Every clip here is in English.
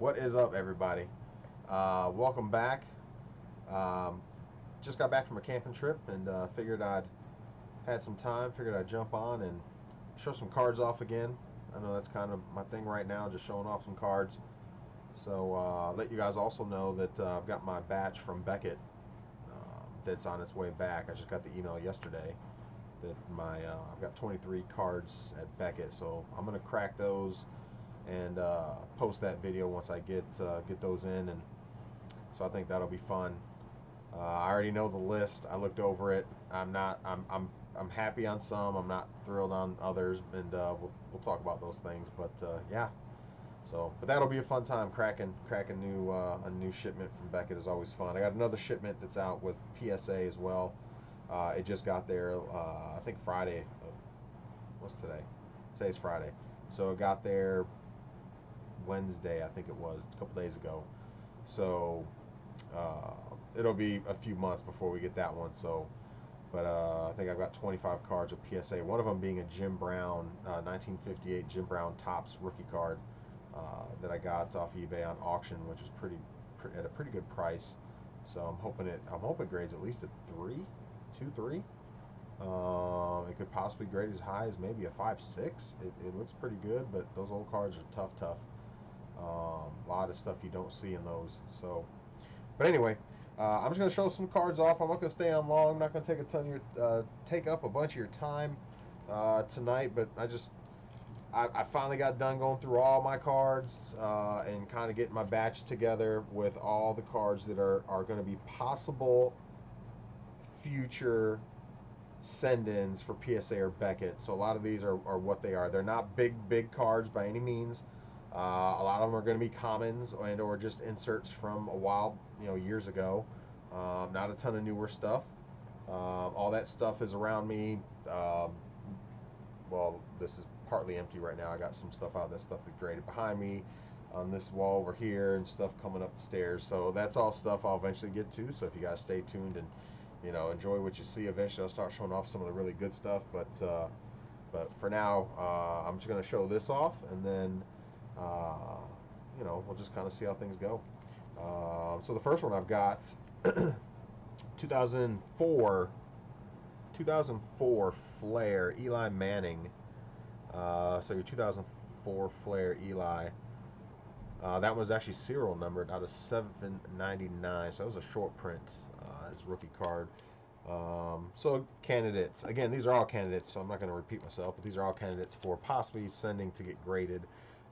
What is up, everybody? Welcome back. Um, just got back from a camping trip and figured I'd had some time. Figured I'd jump on and show some cards off again. I know that's kind of my thing right now, just showing off some cards. So let you guys also know that I've got my batch from Beckett that's on its way back. I just got the email yesterday that I've got 23 cards at Beckett, so I'm gonna crack those and post that video once I get those in, and so I think that'll be fun. I already know the list. I looked over it. I'm happy on some. I'm not thrilled on others, and we'll talk about those things. But yeah, but that'll be a fun time. Cracking a new shipment from Beckett is always fun. I got another shipment that's out with PSA as well. It just got there. I think Friday. What's today? Today's Friday. So it got there Wednesday, I think it was, a couple days ago. So it'll be a few months before we get that one. So, but I think I've got 25 cards with PSA. One of them being a Jim Brown 1958 Jim Brown Topps rookie card that I got off eBay on auction, which is at a pretty good price. So I'm hoping it grades at least a 3. It could possibly grade as high as maybe a 5.6. It looks pretty good, but those old cards are tough. A lot of stuff you don't see in those. So, but anyway, I'm just going to show some cards off. I'm not going to stay on long. I'm not going to take a ton of your take up a bunch of your time tonight. But I finally got done going through all my cards and kind of getting my batch together with all the cards that are going to be possible future send-ins for PSA or Beckett. So a lot of these are what they are. They're not big cards by any means. A lot of them are going to be commons and or just inserts from a while, years ago. Not a ton of newer stuff. All that stuff is around me. Well, this is partly empty right now. I got some stuff out. That stuff that graded behind me on this wall over here, and stuff coming up the stairs. So that's all stuff I'll eventually get to. So if you guys stay tuned and enjoy what you see, eventually I'll start showing off some of the really good stuff. But for now, I'm just going to show this off, and then we'll just kind of see how things go. So the first one I've got 2004 Flair Eli Manning. So your 2004 Flair Eli. That was actually serial numbered out of 799, so that was a short print. His rookie card. So candidates. Again, these are all candidates, so I'm not going to repeat myself, but these are all candidates for possibly sending to get graded.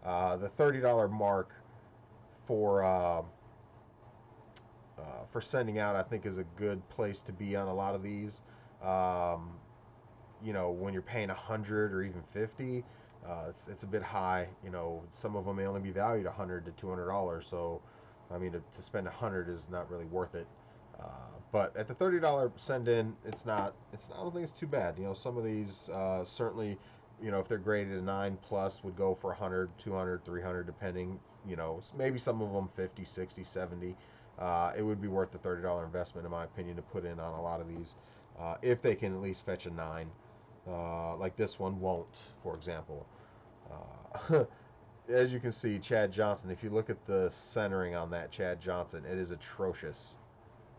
The $30 mark for sending out, I think, is a good place to be on a lot of these. When you're paying 100 or even 50, it's a bit high. Some of them may only be valued $100 to $200. So, I mean, to spend 100 is not really worth it. But at the $30 send in, it's not. I don't think it's too bad. Some of these certainly, if they're graded a 9+, would go for 100, 200, 300, depending. Maybe some of them 50, 60, 70. It would be worth the $30 investment, in my opinion, to put in on a lot of these, if they can at least fetch a 9. Like this one won't, for example. As you can see, Chad Johnson, if you look at the centering on that Chad Johnson, it is atrocious.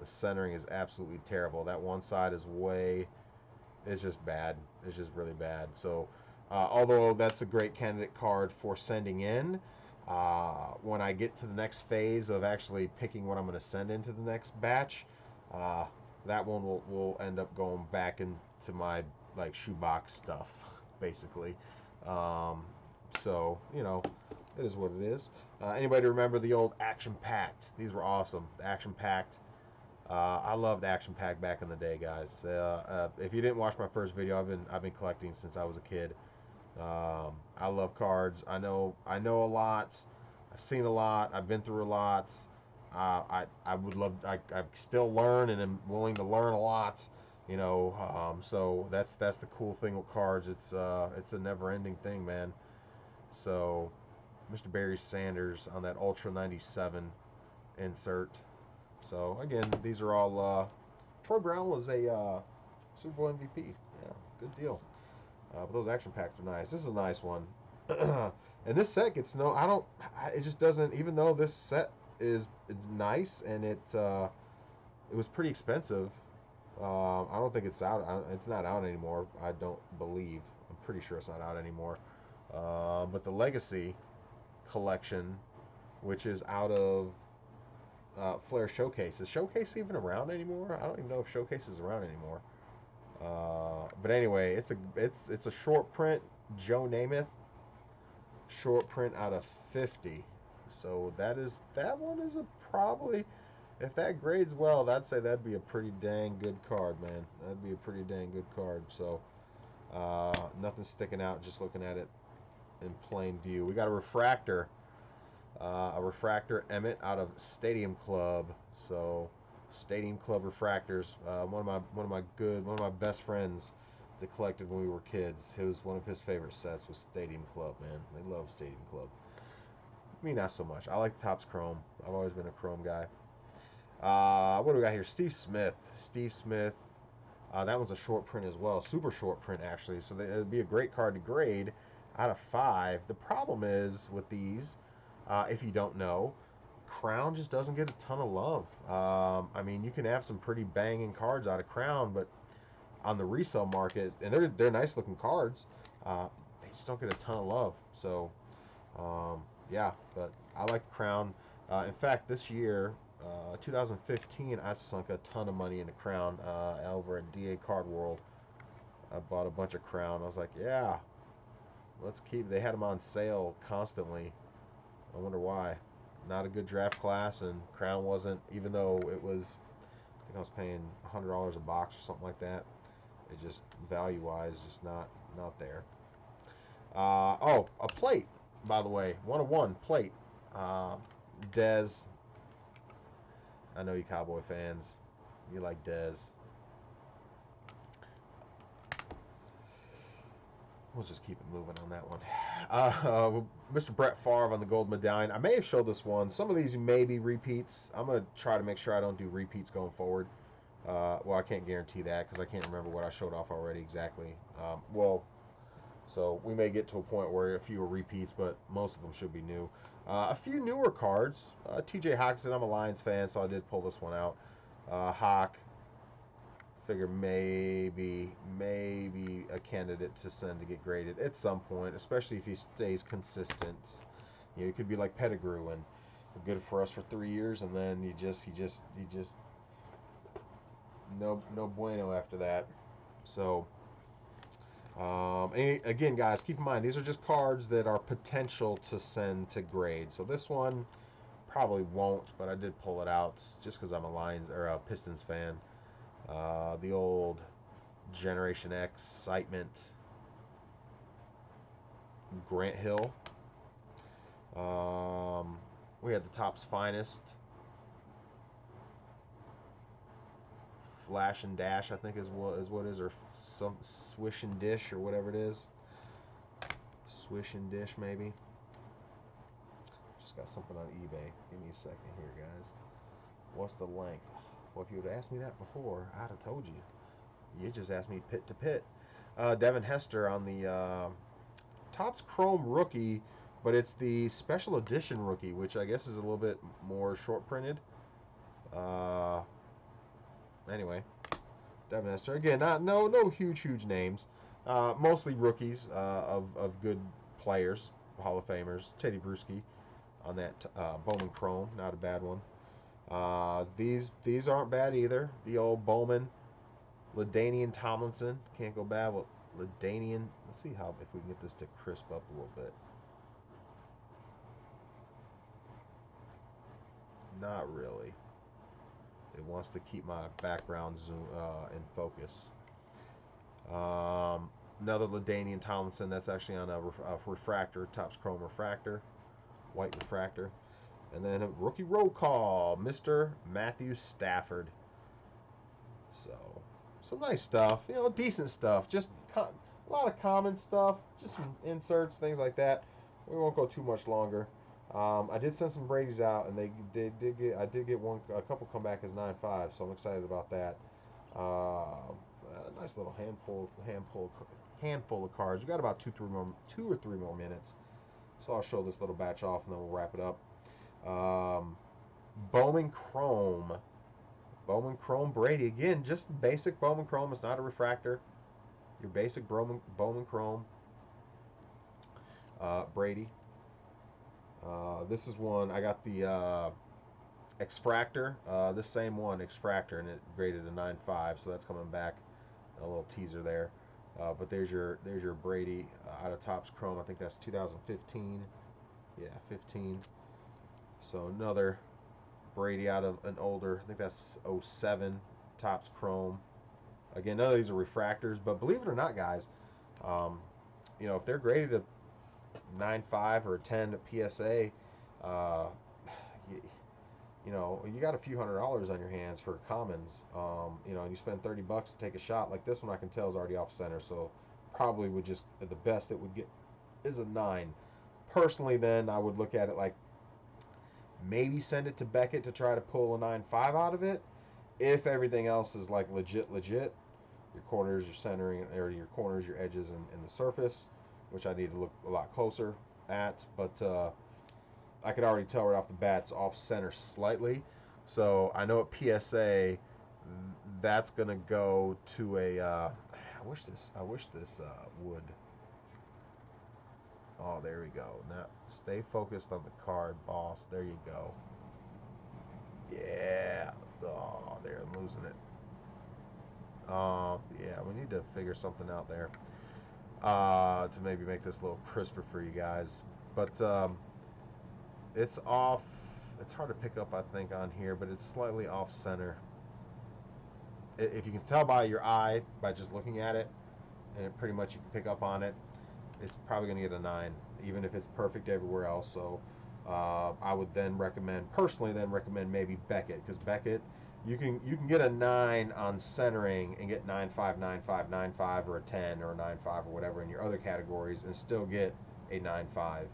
The centering is absolutely terrible. That one side it's just bad. It's just really bad. So, although that's a great candidate card for sending in, when I get to the next phase of actually picking what I'm going to send into the next batch, that one will end up going back into my shoebox stuff, basically. So it is what it is. Anybody remember the old Action Packed? These were awesome. The Action Packed. I loved Action Pack back in the day, guys. If you didn't watch my first video, I've been collecting since I was a kid. I love cards. I know a lot. I've seen a lot. I've been through a lot. I would love. I still learn and am willing to learn a lot. So that's the cool thing with cards. It's a never-ending thing, man. So Mr. Barry Sanders on that Ultra 97 insert. So again, these are all. Troy Brown was a Super Bowl MVP. Yeah, good deal. But those action packs are nice. This is a nice one. And this set gets no. I don't. It just doesn't. Even though this set is it's nice and it was pretty expensive. I don't think it's out. It's not out anymore. I don't believe. I'm pretty sure it's not out anymore. But the Legacy collection, which is out of Flair Showcase. Is Showcase even around anymore? I don't even know if Showcase is around anymore. But anyway, it's a short print Joe Namath short print out of 50. So that one is a probably, if that grades well, I'd say that'd be a pretty dang good card, man. That'd be a pretty dang good card. So nothing sticking out just looking at it in plain view. We got a refractor Emmett out of Stadium Club. So Stadium Club refractors. One of my best friends that collected when we were kids. It was one of his favorite sets was Stadium Club. Man, they love Stadium Club. Me, not so much. I like Topps Chrome. I've always been a Chrome guy. What do we got here? Steve Smith. Steve Smith. That one's a short print as well. Super short print, actually. So it'd be a great card to grade out of 5. The problem is with these, if you don't know, Crown just doesn't get a ton of love. I mean, you can have some pretty banging cards out of Crown, but on the resale market, and they're nice looking cards, they just don't get a ton of love. So, yeah, but I like Crown. In fact, this year, 2015, I sunk a ton of money into Crown over at DA Card World. I bought a bunch of Crown. I was like, yeah, let's keep. They had them on sale constantly. I wonder why. Not a good draft class, and Crown wasn't. Even though it was, I think I was paying $100 a box or something like that. It just value-wise, just not there. Oh, a plate, by the way, 101 plate. Dez. I know you Cowboy fans. You like Dez. We'll just keep it moving on that one. Mr. Brett Favre on the gold medallion. I may have showed this one. Some of these may be repeats. I'm going to try to make sure I don't do repeats going forward. Well, I can't guarantee that because I can't remember what I showed off already exactly. So we may get to a point where a few are repeats, but most of them should be new. A few newer cards. TJ Hawkinson, I'm a Lions fan, so I did pull this one out. Hawk. Figure maybe a candidate to send to get graded at some point, especially if he stays consistent. You know, it could be like Pettigrew and good for us for 3 years, and then he just no bueno after that. So again, guys, keep in mind these are just cards that are potential to send to grade. So this one probably won't, but I did pull it out just because I'm a Lions or a Pistons fan. The old Generation X excitement. Grant Hill. We had the Topps Finest. Flash and Dash, I think is what it is, or some Swish and Dish, or whatever it is. Swish and Dish, maybe. Just got something on eBay. Give me a second here, guys. What's the length? Well, if you would have asked me that before, I'd have told you. You just asked me pit to pit. Devin Hester on the Topps Chrome rookie, but it's the special edition rookie, which I guess is a little bit more short printed. Anyway, Devin Hester again. No huge names. Mostly rookies of good players, Hall of Famers. Teddy Bruschi on that Bowman Chrome, not a bad one. These aren't bad either. The old Bowman, LaDainian Tomlinson, can't go bad with LaDainian. Let's see if we can get this to crisp up a little bit. Not really. It wants to keep my background zoom in focus. Another LaDainian Tomlinson. That's actually on a refractor, Topps Chrome refractor, white refractor. And then a rookie roll call, Mr. Matthew Stafford. So, some nice stuff. You know, decent stuff. Just a lot of common stuff. Just some inserts, things like that. We won't go too much longer. I did send some Brady's out, and I did get a couple come back as 9.5, so I'm excited about that. Nice little hand pulled handful of cards. We got about 2 or 3 more minutes. So I'll show this little batch off and then we'll wrap it up. Bowman Chrome. Bowman Chrome Brady. Again, just basic Bowman Chrome. It's not a refractor. Your basic Bowman Chrome. Brady. This is one, I got the Extractor. This same one, Extractor, and it graded a 9.5, so that's coming back. A little teaser there. But there's your Brady out of Topps Chrome. I think that's 2015. Yeah, 15. So another Brady out of an older, I think that's 07 Topps Chrome. Again, none of these are refractors, but believe it or not, guys, you know, if they're graded a 9.5 or a 10 PSA, you know, you got a few $100s on your hands for commons. You know, and you spend $30 to take a shot like this one. I can tell is already off center, so probably would just, the best it would get is a 9. Personally, then I would look at it like maybe send it to Beckett to try to pull a 9.5 out of it. If everything else is like legit, your corners, your centering, or your corners, your edges, and the surface, which I need to look a lot closer at, but I could already tell right off the bat it's off center slightly. So I know at PSA that's gonna go to a. I wish this would. Oh, there we go. Now stay focused on the card, boss. There you go. Yeah. Oh, there, I'm losing it. Yeah, we need to figure something out there to maybe make this a little crisper for you guys. But it's off. It's hard to pick up, I think, on here, but it's slightly off center. If you can tell by your eye, by just looking at it, and it pretty much you can pick up on it, it's probably going to get a 9, even if it's perfect everywhere else. So I would then personally recommend maybe Beckett, because Beckett, you can get a 9 on centering and get 9.5, 9.5, 9.5, or a 10 or a 9.5 or whatever in your other categories, and still get a 9.5.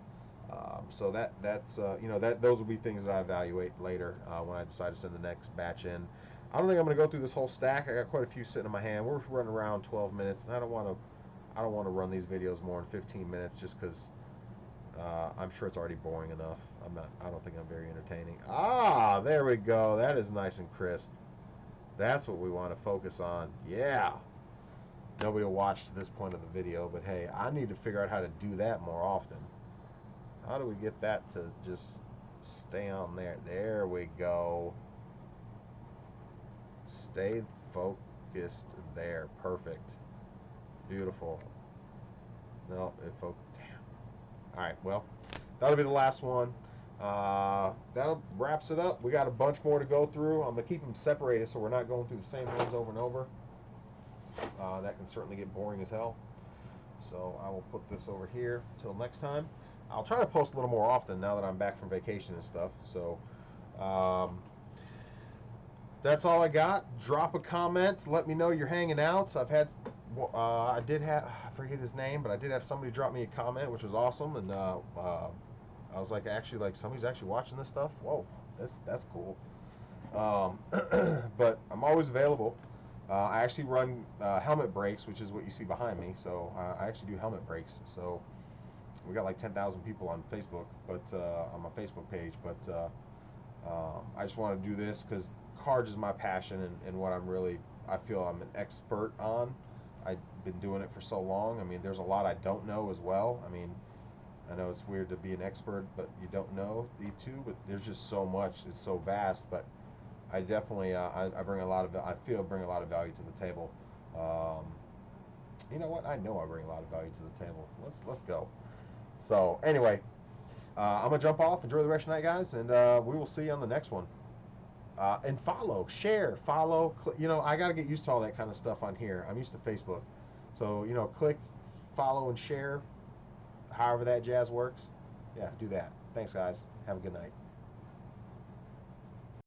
So that's you know, those will be things that I evaluate later when I decide to send the next batch in. I don't think I'm going to go through this whole stack. I got quite a few sitting in my hand. We're running around 12 minutes. I don't want to run these videos more than 15 minutes just because I'm sure it's already boring enough. I don't think I'm very entertaining. Ah, there we go. That is nice and crisp. That's what we want to focus on. Yeah. Nobody will watch to this point of the video, but hey, I need to figure out how to do that more often. How do we get that to just stay on there? There we go. Stay focused there. Perfect. Beautiful. No, it focused. Damn. All right, well, that'll be the last one. That wraps it up. We got a bunch more to go through. I'm going to keep them separated so we're not going through the same ones over and over. That can certainly get boring as hell. So I will put this over here until next time. I'll try to post a little more often now that I'm back from vacation and stuff. So that's all I got. Drop a comment. Let me know you're hanging out. I did have, I forget his name, but I did have somebody drop me a comment, which was awesome. And I was like, actually, like, somebody's actually watching this stuff. Whoa, that's cool. But I'm always available. I actually run helmet breaks, which is what you see behind me. So I actually do helmet breaks. So we got like 10,000 people on Facebook, but on my Facebook page. But I just want to do this because cards is my passion and what I feel I'm an expert on. I've been doing it for so long. I mean, there's a lot I don't know as well. I mean, I know it's weird to be an expert, but you don't know the two. But there's just so much. It's so vast. But I definitely I bring a lot of value to the table. You know what? I know I bring a lot of value to the table. Let's go. So anyway, I'm gonna jump off. Enjoy the rest of the night, guys, and we will see you on the next one. And share, follow. You know, I got to get used to all that kind of stuff on here. I'm used to Facebook, so you know, click, follow, and share. However that jazz works. Yeah, do that. Thanks, guys. Have a good night.